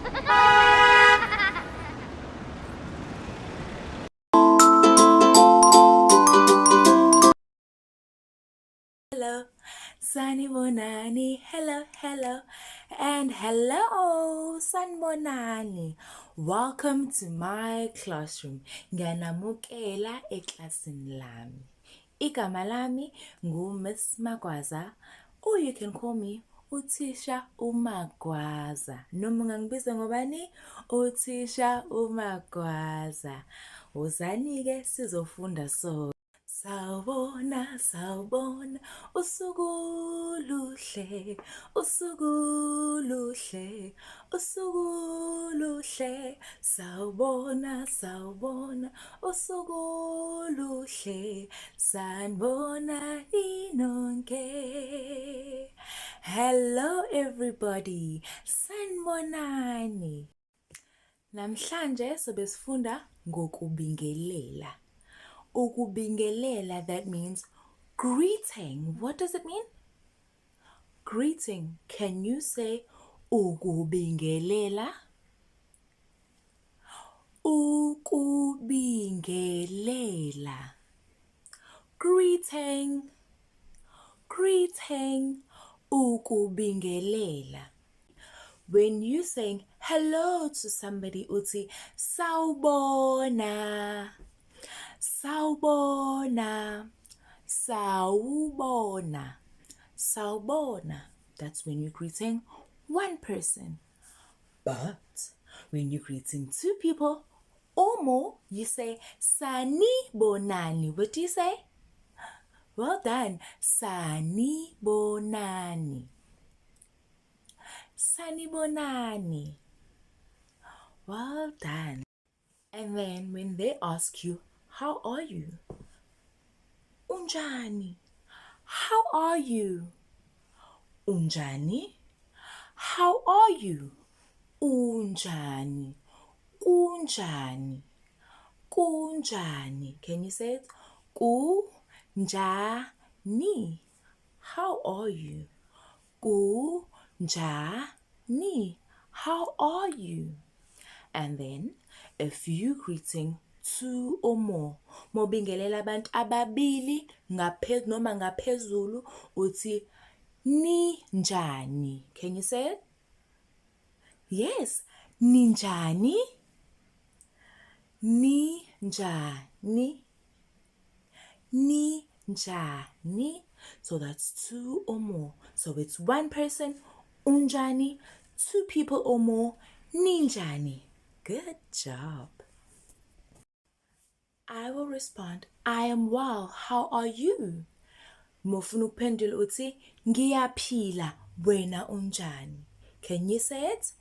Hello, Sanibonani, hello, and hello, Sanibonani. Welcome to my classroom. Ngiyanamukela eklasini lami. Igama lami ngu-Miss Magwaza, or you can call me Uthisha uMagwaza. Noma ungangibiza ngobani? Uthisha uMagwaza. Wozani-ke sizofunda so. Sawubona, sawubona, usuku luhle, usuku luhle, usuku luhle. Sawubona, sawubona, usuku luhle, sanibona ninonke. Hello everybody, sanibonani. Namhlanje sobe sifunda ngokubingelela. Ukubingelela, that means greeting. What does it mean? Greeting. Can you say ukubingelela? Ukubingelela. Greeting. Greeting. Ukubingelela. When you saying hello to somebody, uthi sawubona. Sawubona, sawubona, sawubona. That's when you're greeting one person. But when you're greeting two people or more, you say sanibonani. What do you say? Well done. Sanibonani. Sanibonani. Well done. And then when they ask you, how are you? Unjani. How are you? Unjani. How are you? Unjani. Kunjani. Kunjani. Can you say it? Kunjani. How are you? Kunjani. How are you? And then, if you greeting two or more, mobingelela abantu ababili noma ngaphezulu, uthi ninjani. Can you say it? Yes, ninjani. Ninjani. Ninjani. So that's two or more. So it's one person, unjani, two people or more, ninjani. Good job. I will respond, I am well. How are you? Mofuna ukuphendula uthi ngiyaphila, wena unjani? Can you say it?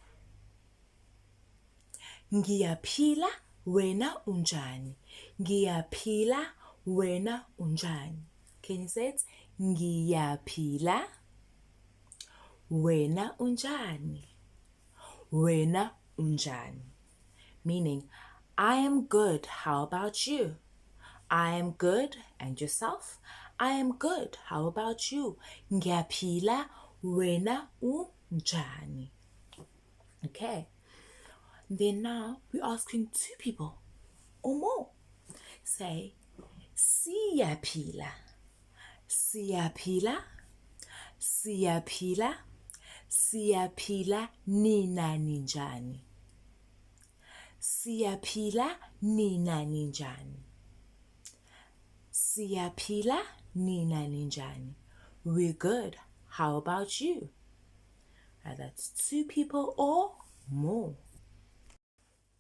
Ngiyaphila, wena unjani? Ngiyaphila, wena unjani? Can you say it? Ngiyaphila, wena unjani? Wena unjani? Meaning, I am good. How about you? I am good. And yourself? I am good. How about you? Ngiyaphila, wena unjani? Okay. Then now we're asking two people or more. Say, siyaphila. Siyaphila. Siyaphila. Siyaphila, nina ninjani? Siyaphila, nina ninjani? Siyaphila, nina ninjani? We're good. How about you? That's two people or more.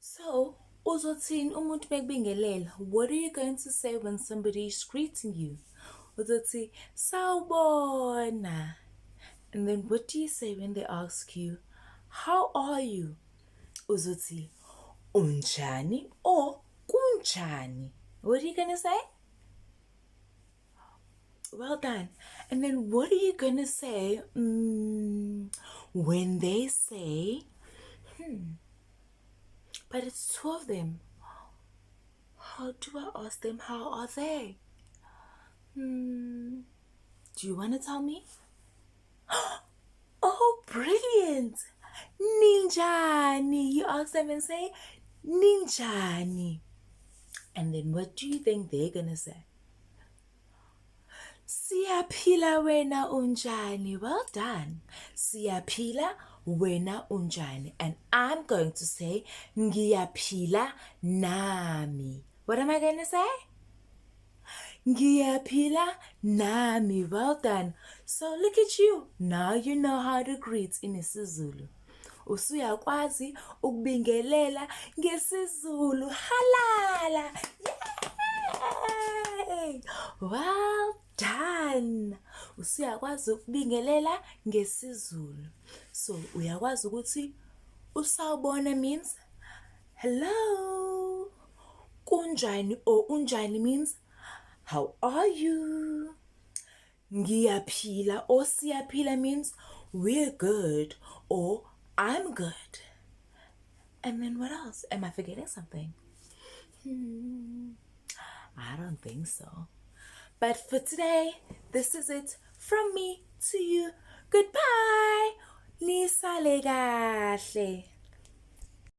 So, uzothini umuntu bekubingelela? What are you going to say when somebody is greeting you? Uzothi, sawubona. And then what do you say when they ask you, how are you? Uzothi, unjani or kunjani? What are you going to say? Well done. And then what are you going to say when they say, but it's two of them. How do I ask them, how are they? Do you want to tell me? Oh, brilliant! Ninjani. ninjani? You ask them and say, ninjani. And then what do you think they're gonna say? Siyaphila wena unjani. Well done. Siyaphila wena unjani. And I'm going to say ngiyaphila nami. What am I going to say? Ngiyaphila nami. Well done. So look at you. Now you know how to greet in isiZulu. Usuyakwazi ukubingelela ngesiZulu. Halala. Yay! Well done. Usuyakwazi ukubingelela ngesiZulu. So uyakwazi ukuthi usawubona means hello. Kunjani or unjani means how are you? Ngiyaphila or siyaphila means we're good or I'm good. And then what else? Am I forgetting something? I don't think so. But for today, this is it from me to you. Goodbye. Nisale kahle.